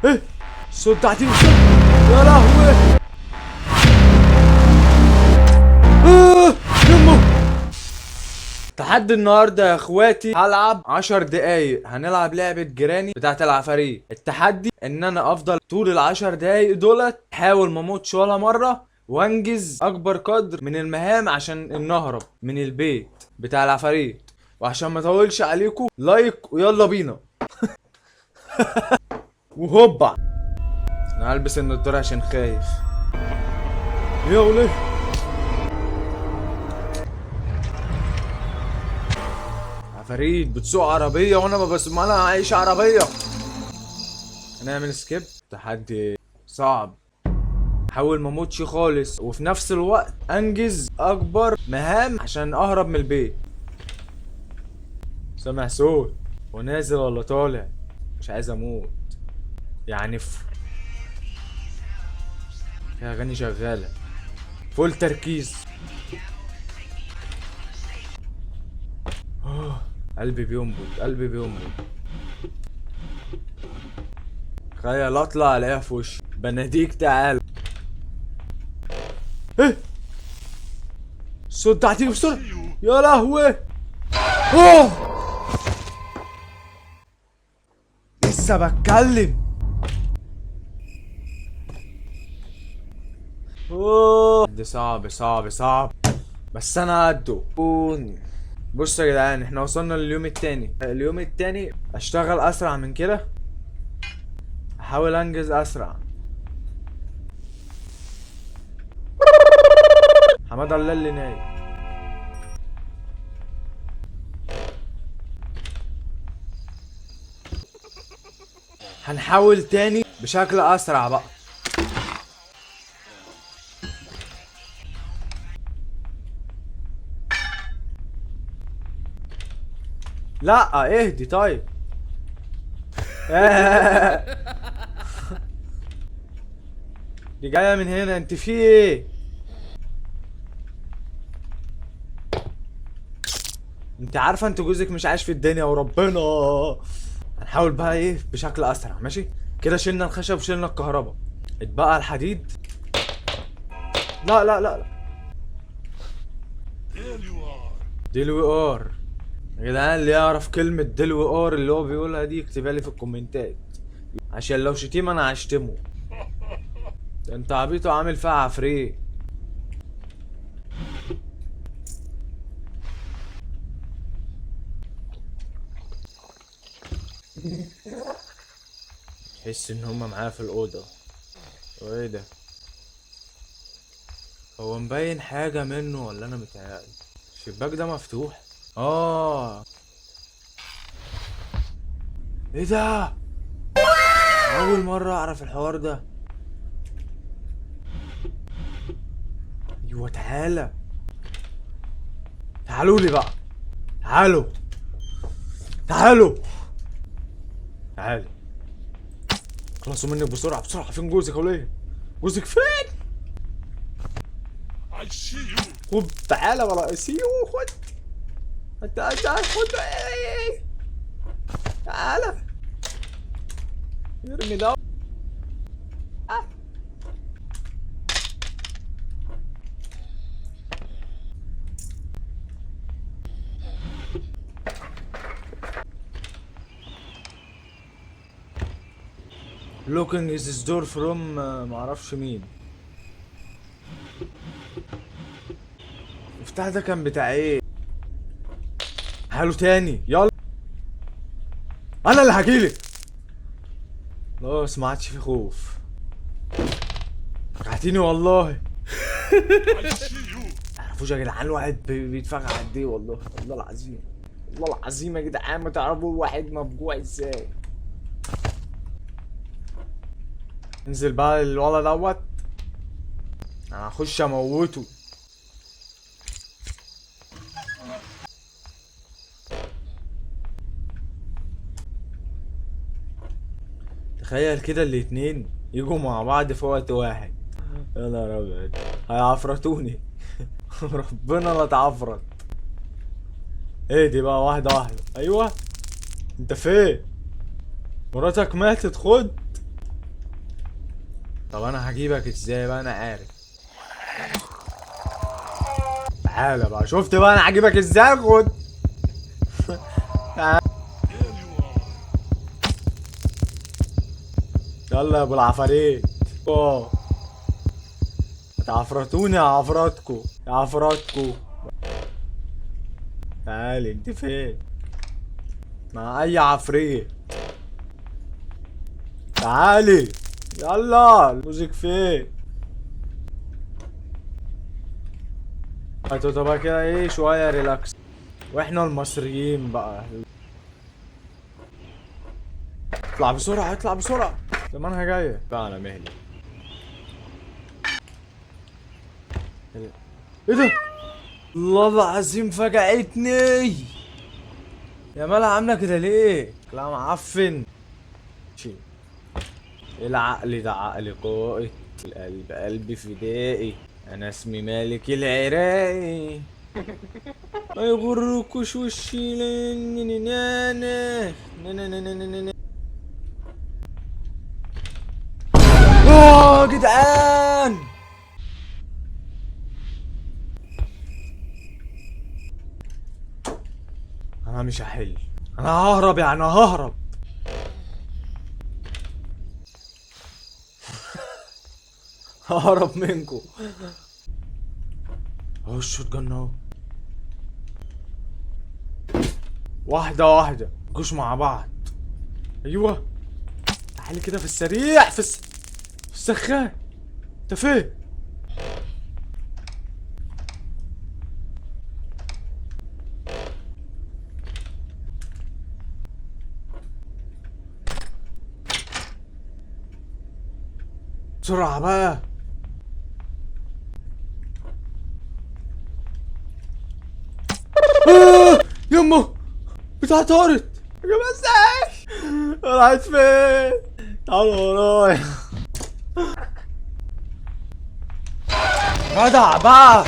ايه الصوت ده هتيجي يا لهوي. يمه. تحدي النهارده يا اخواتي، هلعب 10 دقايق. هنلعب لعبة جيراني بتاعت العفاريت. التحدي ان انا افضل طول العشر دقايق دولت احاول ما اموتش ولا مرة، وانجز اكبر قدر من المهام عشان نهرب من البيت بتاع العفاريت. وعشان ما اطولش عليكم، لايك ويلا بينا. وهوبا. انا هلبس النضارة عشان خايف. يا وليه. عفاريت بتسوق عربية وانا ما بسوق، انا عايش عربية. هنعمل سكيب. تحدي صعب، حاول ما اموتش خالص وفي نفس الوقت انجز اكبر مهام عشان اهرب من البيت. سامع صوت ونازل ولا طالع؟ مش عايز اموت يعني في اغاني شغالة فول تركيز. قلبي بينبض، قلبي بينبض. تخيل اطلع الاقيها في وشي. بناديك تعال. ايه الصوت ده هتيجي بسرعة يا لهوي. اوه لسه بتكلم. اوه ده صعب صعب صعب، بس انا قده. بصوا يا جدعان، احنا وصلنا لليوم التاني. اليوم التاني اشتغل اسرع من كده، احاول انجز اسرع. حماد الله اللي نايم. هنحاول تاني بشكل اسرع بقى. لا اهدي طيب. دي جايه من هنا، انت في ايه؟ انت عارفه انت جوزك مش عايش في الدنيا وربنا. هنحاول بقى ايه بشكل اسرع. ماشي كده، شلنا الخشب وشلنا الكهرباء، اتبقى الحديد. لا لا لا لا. دلو ار. يا جدعان اللي يعرف كلمة دلو ار اللي هو بيقولها دي يكتبها لي في الكومنتات، عشان لو شتيمة انا هشتمه. ده انت عبيط وعامل فيها عفريت. تحس ان هما معايا في الأوضة. وايه ده؟ هو مبين حاجة منه ولا انا متهيألي؟ الشباك ده مفتوح. اه ايه ده؟ اول مرة اعرف الحوار ده. ايوه تعالى، تعالوا لي بقى. تعالوا تعالوا تعالوا. خلصوا منك بسرعة بسرعة. فين جوزك يا وليه؟ جوزك فين؟ خد تعالى ولا سيو. خد انت خد. تعالى ارمي ده. looking is this door from معرفش مين. المفتاح ده كان بتاع ايه؟ حلو تاني يلا. انا اللي هجيلك. خلاص ما عادش في خوف. رجعتيني والله. تعرفوش يا جدعان الواحد بيتفرج قد ايه؟ والله والله العظيم، والله العظيم يا جدعان ما تعرفوا الواحد مفجوع ازاي. انزل بقى الولد دوت، انا هخش اموته. تخيل كده الاتنين يجوا مع بعض في وقت واحد. يا نهار ابيض هيعفرتوني. ربنا لا اتعفرت. ايه دي بقى؟ واحدة واحدة. ايوه انت فين؟ مراتك ماتت. خد طب انا هجيبك ازاي بقى؟ انا عارف. تعالى بقى، شفت بقى انا هجيبك ازاي؟ خد. تعالى. يلا يا ابو العفاريت. اوه، تعفرتوني يا عفراتكو، يا عفراتكو. تعالي، انت فين؟ مع اي عفريت. تعالي. يلا، الموزيك فين؟ هاتوا بقى كده ايه شوية ريلاكس. واحنا المصريين بقى. اطلع بسرعة، اطلع بسرعة، زمانها جاية بقى على مهلي. ايه ده؟ الله العظيم فجعتني. يا مالها عاملة كده ليه؟ لا معفن. شي. ايه العقل ده؟ عقل قائد. القلب قلبي فدائي. انا اسمي مالك العراقي. ما يغركوش وشي لاني نانا. جدعان، انا مش هحل. انا ههرب، يعني ههرب. ههرب منكم. اهو الشوت جن اهو. واحدة واحدة، مجوش مع بعض. ايوه. تعالي كده في السريع، في السخان. انت فين؟ بسرعة بقى. يمه بتاع طارت يا جماعة. ازاي راحت فين؟ تعالوا ورايا. جدع بقى.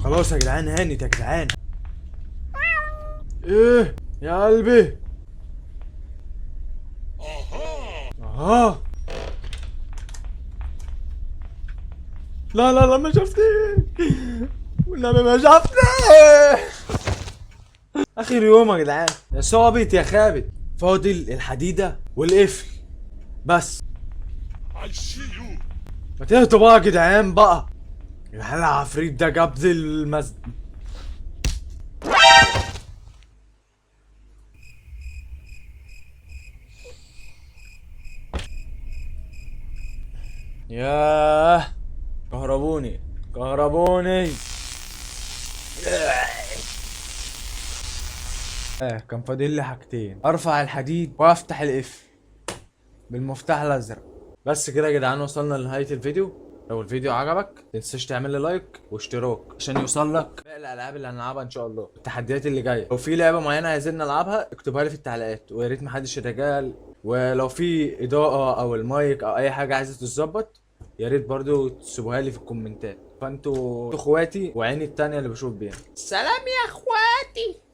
خلاص يا جدعان، هانت يا جدعان. ايه يا قلبي؟ اها. لا لا لا، ما شفتني والنبي، ما شفتني. اخر يوم يا جدعان. يا صابت يا خابت. فاضل الحديدة والقفل بس. ما تهدوا بقى يا جدعان بقى. الحال العفريت ده جاب لي ياه. كهربوني، كهربوني. كان فاضل لي حاجتين. ارفع الحديد وافتح القفل بالمفتاح الازرق. بس كده يا جدعان، وصلنا لنهاية الفيديو. لو الفيديو عجبك متنساش تعمل لي لايك واشتراك عشان يوصل لك باقي الالعاب اللي هنلعبها ان شاء الله، التحديات اللي جايه. لو في لعبه معينه عايزين نلعبها اكتبها لي في التعليقات، ويا ريت محدش يتجاهل. ولو في اضاءه او المايك او اي حاجه عايزه تتظبط، يا ريت برضو تسيبوها لي في الكومنتات. فانتوا اخواتي وعيني التانية اللي بشوف بيها. سلام يا اخواتي.